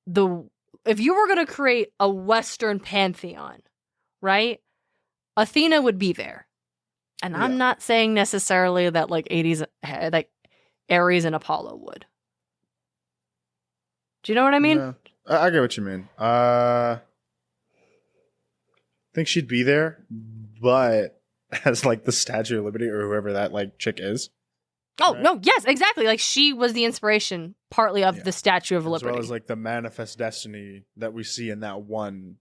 if you were going to create a Western pantheon, right? Athena would be there. And I'm not saying necessarily that like like Ares and Apollo would. Do you know what I mean? No, I get what you mean. I think she'd be there, but as like the Statue of Liberty or whoever that like chick is. Oh, right? no, yes, exactly. Like she was the inspiration partly of the Statue of Liberty. As well as like the manifest destiny that we see in that one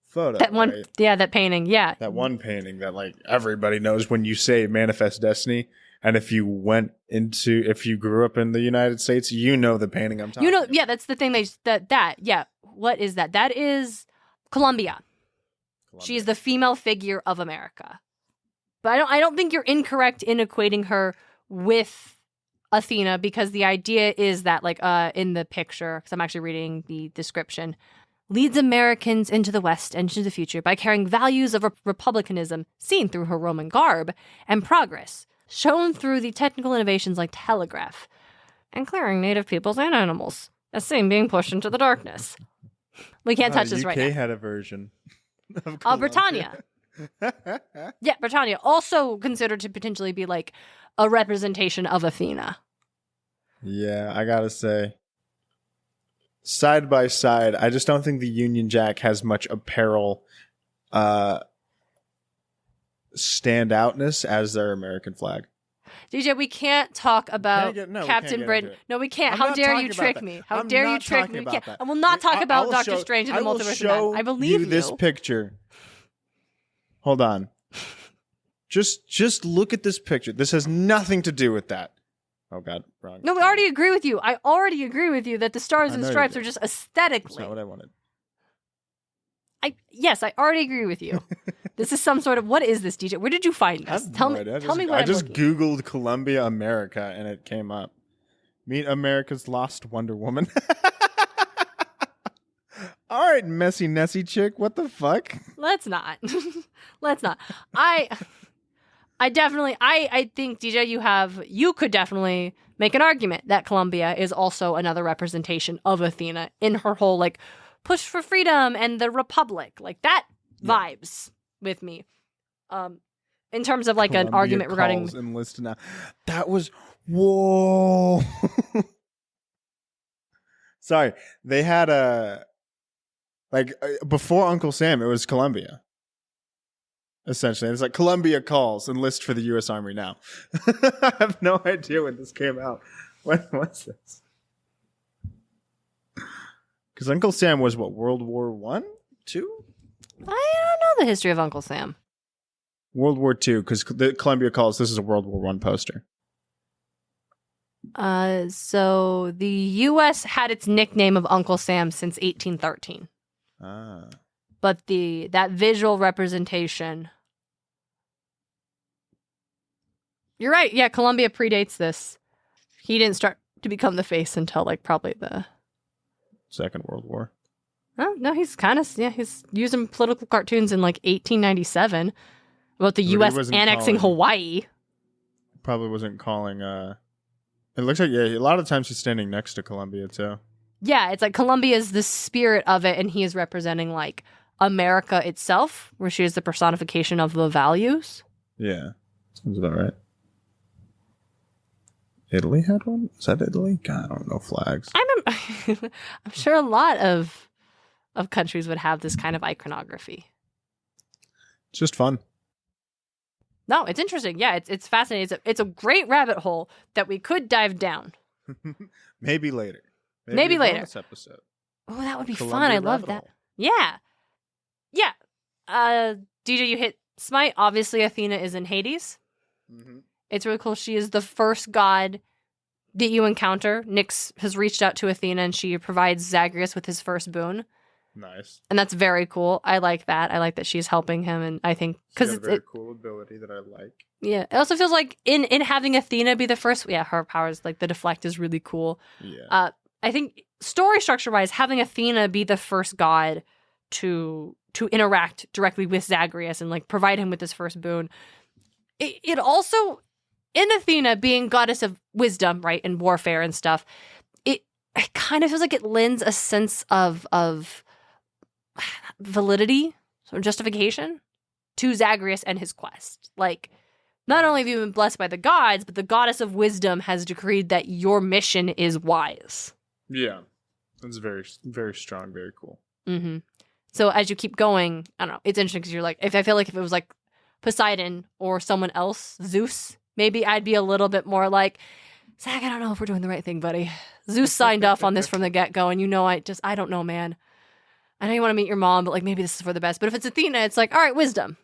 photo. That one, right? yeah, that painting, yeah. That one painting that like everybody knows when you say manifest destiny. And if you grew up in the United States, you know the painting I'm talking about. Yeah, that's the thing yeah. What is that? That is Columbia. She is the female figure of America. But I don't think you're incorrect in equating her with Athena, because the idea is that like in the picture, because I'm actually reading the description, leads Americans into the West and into the future by carrying values of republicanism seen through her Roman garb and progress shown through the technical innovations like telegraph and clearing native peoples and animals, as seen being pushed into the darkness. We can't touch this right now. UK had a version of Britannia. Yeah, Britannia, also considered to potentially be like a representation of Athena. Yeah, I gotta say, side by side, I just don't think the Union Jack has much apparel standoutness as their American flag. DJ, we can't talk about Captain Britain. No, we can't. How dare you trick me? How dare you trick me? I will not talk about Doctor Strange in the Multiverse of Madness. I believe you. This picture. Hold on. Just look at this picture. This has nothing to do with that. Oh God, wrong. No, we already agree with you. I already agree with you that the stars and stripes are just aesthetically. That's not what I wanted. Yes, I already agree with you. This is some sort of, what is this, DJ? Where did you find this? Tell me what I just Googled Columbia, America, and it came up. Meet America's Lost Wonder Woman. All right, messy Nessie chick. What the fuck? Let's not. Let's not. I think, DJ, you could definitely make an argument that Columbia is also another representation of Athena in her whole, like, push for freedom and the republic. Like, that vibes with me. In terms of, like, Columbia an argument regarding... Enlist now. That was... Whoa. Sorry. They had a... Like, before Uncle Sam, it was Columbia. Essentially. It's like, Columbia calls, enlist for the U.S. Army now. I have no idea when this came out. When was this? Because Uncle Sam was, what, World War I? II? I don't know the history of Uncle Sam. World War II, because the Columbia calls, this is a World War I poster. So the U.S. had its nickname of Uncle Sam since 1813. Ah. But that visual representation... You're right. Yeah, Columbia predates this. He didn't start to become the face until, like, probably the... Second World War. Oh, no, he's kind of... Yeah, he's using political cartoons in, like, 1897 about the U.S. annexing Hawaii. Probably wasn't calling... It looks like, yeah, a lot of times he's standing next to Columbia, too. Yeah, it's like Columbia is the spirit of it, and he is representing, like, America itself, where she is the personification of the values. Yeah, sounds about right. Italy had one? Is that Italy? God, I don't know flags. I'm sure a lot of countries would have this kind of iconography. It's just fun. No, it's interesting. Yeah, it's fascinating. It's a great rabbit hole that we could dive down. Maybe later. Maybe later. Bonus episode. Oh, that would be Columbia fun. I love that. hole. Yeah. Yeah. DJ, you hit Smite. Obviously, Athena is in Hades. Mm-hmm. It's really cool. She is the first god that you encounter. Nyx has reached out to Athena, and she provides Zagreus with his first boon. Nice. And that's very cool. I like that. I like that she's helping him, and I think because it's a very cool ability that I like. Yeah, it also feels like in having Athena be the first. Yeah, her powers like the deflect is really cool. Yeah. I think story structure wise, having Athena be the first god to interact directly with Zagreus and like provide him with his first boon. It also, in Athena being goddess of wisdom, right, and warfare and stuff, it kind of feels like it lends a sense of validity or justification to Zagreus and his quest. Like, not only have you been blessed by the gods, but the goddess of wisdom has decreed that your mission is wise. Yeah. That's very, very strong, very cool. Mm-hmm. So as you keep going, I don't know, it's interesting because you're like, I feel like if it was like Poseidon or someone else, Zeus, maybe I'd be a little bit more like, Zach, I don't know if we're doing the right thing, buddy. Zeus signed off on this from the get-go, and I don't know, man. I know you want to meet your mom, but like maybe this is for the best. But if it's Athena, it's like, all right, wisdom.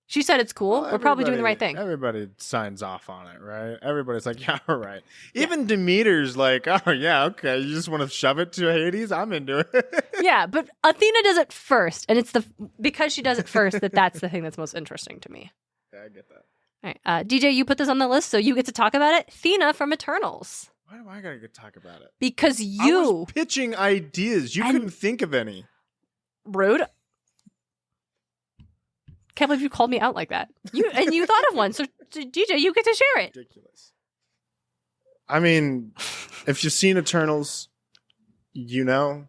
She said it's cool. Well, we're probably doing the right thing. Everybody signs off on it, right? Everybody's like, yeah, all right. Even Demeter's like, oh, yeah, okay. You just want to shove it to Hades? I'm into it. Yeah, but Athena does it first. And it's because she does it first that's the thing that's most interesting to me. Yeah, I get that. All right, DJ, you put this on the list, so you get to talk about it. Athena from Eternals. Why do I got to talk about it? Because I you... was pitching ideas. You couldn't think of any. Rude. Can't believe you called me out like that. You thought of one, so DJ, you get to share it. Ridiculous. I mean, if you've seen Eternals, you know.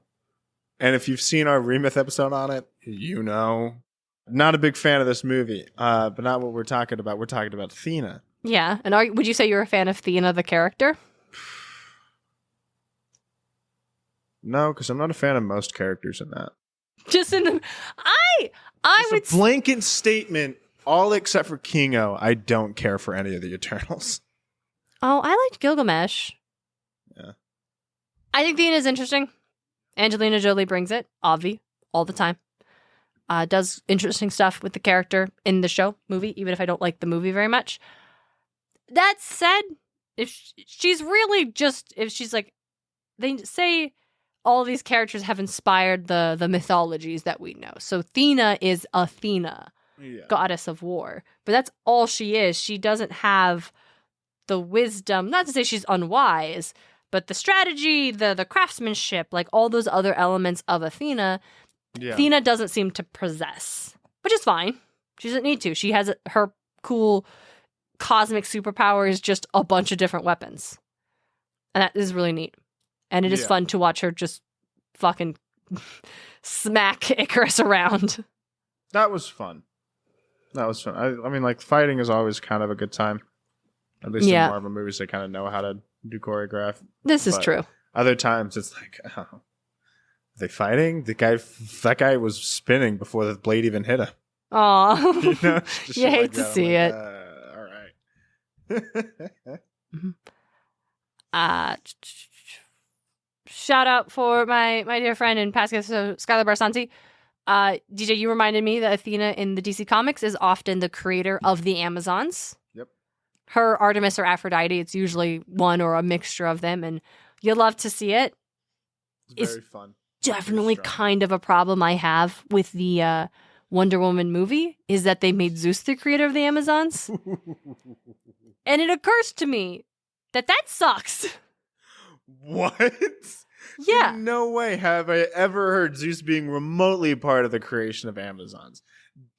And if you've seen our Remyth episode on it, you know. Not a big fan of this movie, but not what we're talking about. We're talking about Athena. Yeah, and would you say you're a fan of Athena, the character? No, because I'm not a fan of most characters in that. Just in the... I would... a blanket statement, all except for Kingo, I don't care for any of the Eternals. Oh, I liked Gilgamesh. Yeah. I think Athena is interesting. Angelina Jolie brings it, Avi, all the time. Does interesting stuff with the character in the show, movie, even if I don't like the movie very much. That said, if she's like, they say all these characters have inspired the mythologies that we know. So Athena is Athena, goddess of war. But that's all she is. She doesn't have the wisdom, not to say she's unwise, but the strategy, the craftsmanship, like all those other elements of Athena, Athena doesn't seem to possess, which is fine. She doesn't need to. She has her cool cosmic superpower is just a bunch of different weapons. And that is really neat. And it is fun to watch her just fucking smack Icarus around. That was fun. I mean, like, fighting is always kind of a good time. At least in Marvel movies, they kind of know how to do choreograph. This is true. Other times, it's like, oh, are they fighting? That guy was spinning before the blade even hit him. Aw. You know? You hate to see it. All right. Shout out for my dear friend and past guest, Skylar Barsanti. DJ, you reminded me that Athena in the DC Comics is often the creator of the Amazons. Yep. Her Artemis or Aphrodite, it's usually one or a mixture of them, and you'll love to see it. It's very fun. Definitely kind of a problem I have with the Wonder Woman movie is that they made Zeus the creator of the Amazons. And it occurs to me that sucks. What? Yeah. In no way have I ever heard Zeus being remotely part of the creation of Amazons.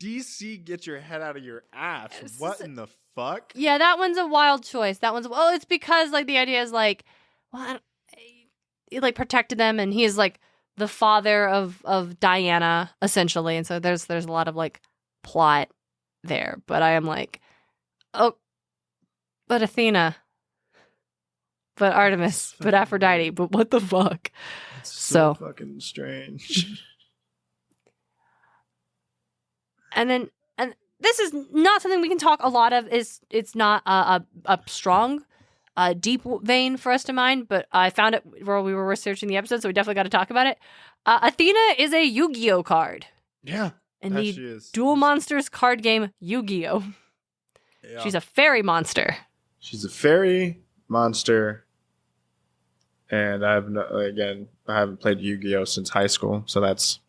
DC, get your head out of your ass. What in the fuck? Yeah, that one's a wild choice. It's because like the idea is like, well, he like protected them, and he is like the father of Diana essentially, and so there's a lot of like plot there. But I am like, oh, but Athena. But Artemis, but Aphrodite, but what the fuck? It's so fucking strange. And this is not something we can talk a lot of. It's not a strong, deep vein for us to mine, but I found it while we were researching the episode, so we definitely got to talk about it. Athena is a Yu-Gi-Oh card. Yeah, and the Duel Monsters card game Yu-Gi-Oh. Yeah. She's a fairy monster. She's a fairy monster. And I haven't played Yu-Gi-Oh! Since high school, so that's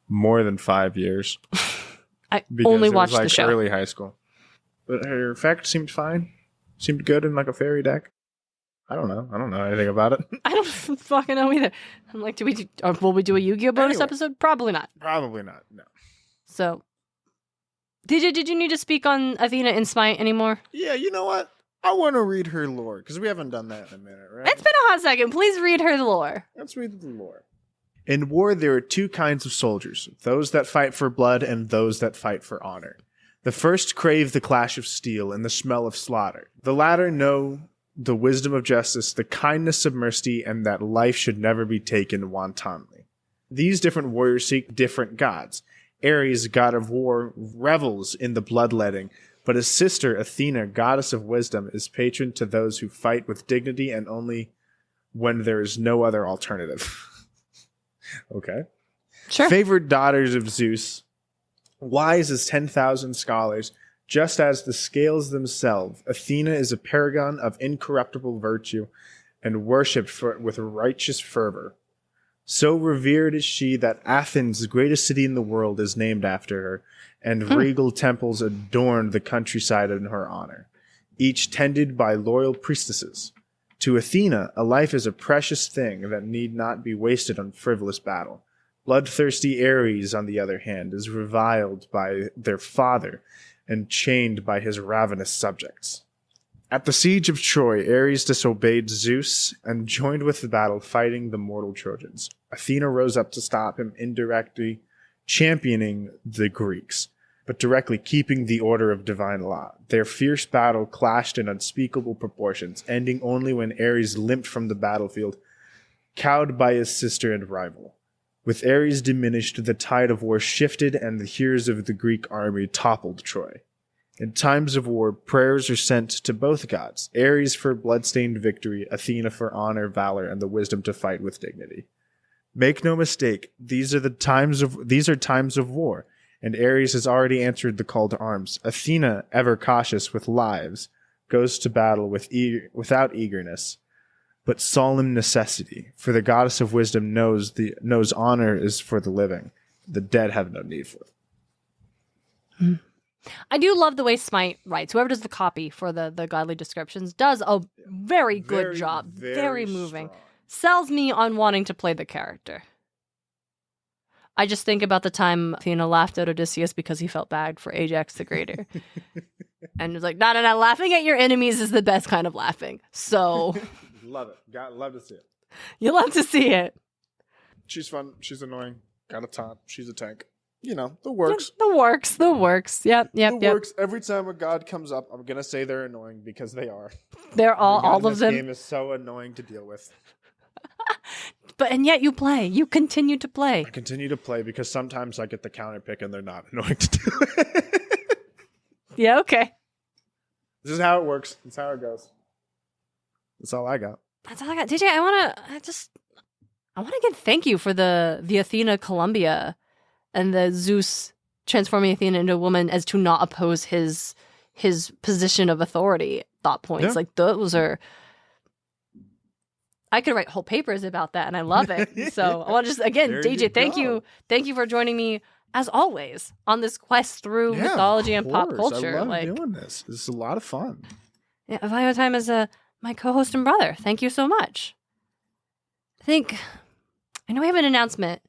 more than 5 years. I only watched the show. Early high school. But her effect seemed fine. Seemed good in like a fairy deck. I don't know anything about it. I don't fucking know either. I'm like, will we do a Yu-Gi-Oh! Bonus episode? Probably not. Probably not, no. So. Did you need to speak on Athena in Smite anymore? Yeah, you know what? I want to read her lore, because we haven't done that in a minute, right? It's been a hot second. Please read her lore. Let's read the lore. In war, there are two kinds of soldiers, those that fight for blood and those that fight for honor. The first crave the clash of steel and the smell of slaughter. The latter know the wisdom of justice, the kindness of mercy, and that life should never be taken wantonly. These different warriors seek different gods. Ares, god of war, revels in the bloodletting, but his sister, Athena, goddess of wisdom, is patron to those who fight with dignity and only when there is no other alternative. Okay. Sure. Favored daughters of Zeus, wise as 10,000 scholars, just as the scales themselves, Athena is a paragon of incorruptible virtue and worshipped with righteous fervor. So revered is she that Athens, the greatest city in the world, is named after her, and regal temples adorn the countryside in her honor, each tended by loyal priestesses. To Athena, a life is a precious thing that need not be wasted on frivolous battle. Bloodthirsty Ares, on the other hand, is reviled by their father and chained by his ravenous subjects. At the siege of Troy, Ares disobeyed Zeus and joined with the battle, fighting the mortal Trojans. Athena rose up to stop him, indirectly championing the Greeks, but directly keeping the order of divine law. Their fierce battle clashed in unspeakable proportions, ending only when Ares limped from the battlefield, cowed by his sister and rival. With Ares diminished, the tide of war shifted, and the heroes of the Greek army toppled Troy. In times of war, prayers are sent to both gods, Ares for bloodstained victory, Athena for honor, valor, and the wisdom to fight with dignity. Make no mistake, these are times of war, and Ares has already answered the call to arms. Athena, ever cautious with lives, goes to battle without eagerness, but solemn necessity, for the goddess of wisdom knows honor is for the living. The dead have no need for it. I do love the way Smite writes. Whoever does the copy for the godly descriptions does a very good job. Very moving. Strong. Sells me on wanting to play the character. I just think about the time Athena laughed at Odysseus because he felt bad for Ajax the Greater. And it's like, no, laughing at your enemies is the best kind of laughing. So... Love it. Love to see it. You love to see it. She's fun. She's annoying. Got a taunt. She's a tank. You know, the works. The works. Yep. Works. Every time a god comes up, I'm going to say they're annoying because they are. They're all of them. This game is so annoying to deal with. And yet you play. You continue to play. I continue to play because sometimes I get the counter pick and they're not annoying to deal with. Yeah, okay. This is how it works. That's how it goes. That's all I got. That's all I got. DJ, I want to give thank you for the Athena Columbia and the Zeus transforming Athena into a woman as to not oppose his position of authority thought points. Yeah. Like those are, I could write whole papers about that and I love it. So I want to just, again, DJ, thank you for joining me as always on this quest through mythology and pop culture. I love doing this. This is a lot of fun. Yeah, I value time as my co-host and brother. Thank you so much. I know we have an announcement.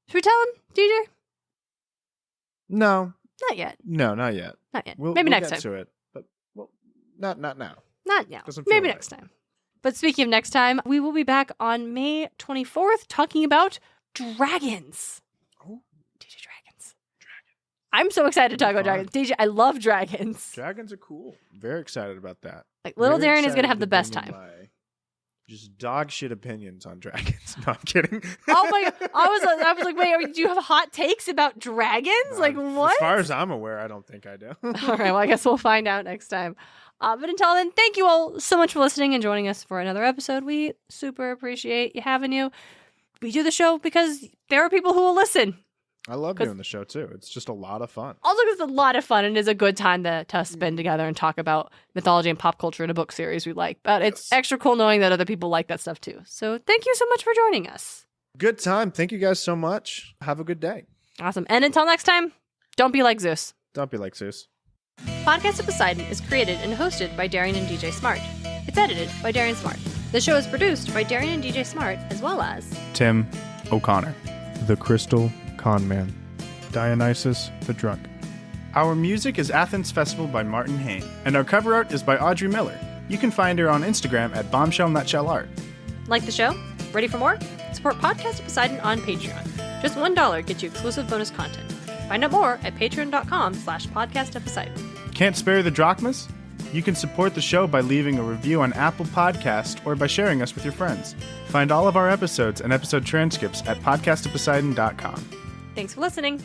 Should we tell him, DJ? No. Not yet. No, not yet. Not yet. Maybe Maybe we'll next get time. To it, but not now. Not now. Maybe next time. But speaking of next time, we will be back on May 24th talking about dragons. Oh, DJ Dragons. I'm so excited to talk about dragons. DJ, I love dragons. Dragons are cool. Very excited about that. Like little Darien is going to have the best time. Just dog shit opinions on dragons. No, I'm kidding. Oh my god! I was like, wait, do you have hot takes about dragons? Like what? As far as I'm aware, I don't think I do. All right, well, I guess we'll find out next time. But until then, thank you all so much for listening and joining us for another episode. We super appreciate having you. We do the show because there are people who will listen. I love doing the show too. It's just a lot of fun. Also, it's a lot of fun and is a good time to spend together and talk about mythology and pop culture in a book series we like. But it's extra cool knowing that other people like that stuff too. So thank you so much for joining us. Good time. Thank you guys so much. Have a good day. Awesome. And until next time, don't be like Zeus. Don't be like Zeus. Podcast of Poseidon is created and hosted by Darien and DJ Smartt. It's edited by Darien Smartt. The show is produced by Darien and DJ Smartt, as well as Tim O'Connor, the Crystal Con Man, Dionysus the Drunk. Our music is Athens Festival by Martin Hain, and our cover art is by Audrey Miller. You can find her on Instagram at bombshellnutshellart. Like the show? Ready for more? Support Podcast of Poseidon on Patreon. Just $1 gets you exclusive bonus content. Find out more at patreon.com/podcastofposeidon. Can't spare the drachmas? You can support the show by leaving a review on Apple Podcast or by sharing us with your friends. Find all of our episodes and episode transcripts at podcastofposeidon.com. Thanks for listening.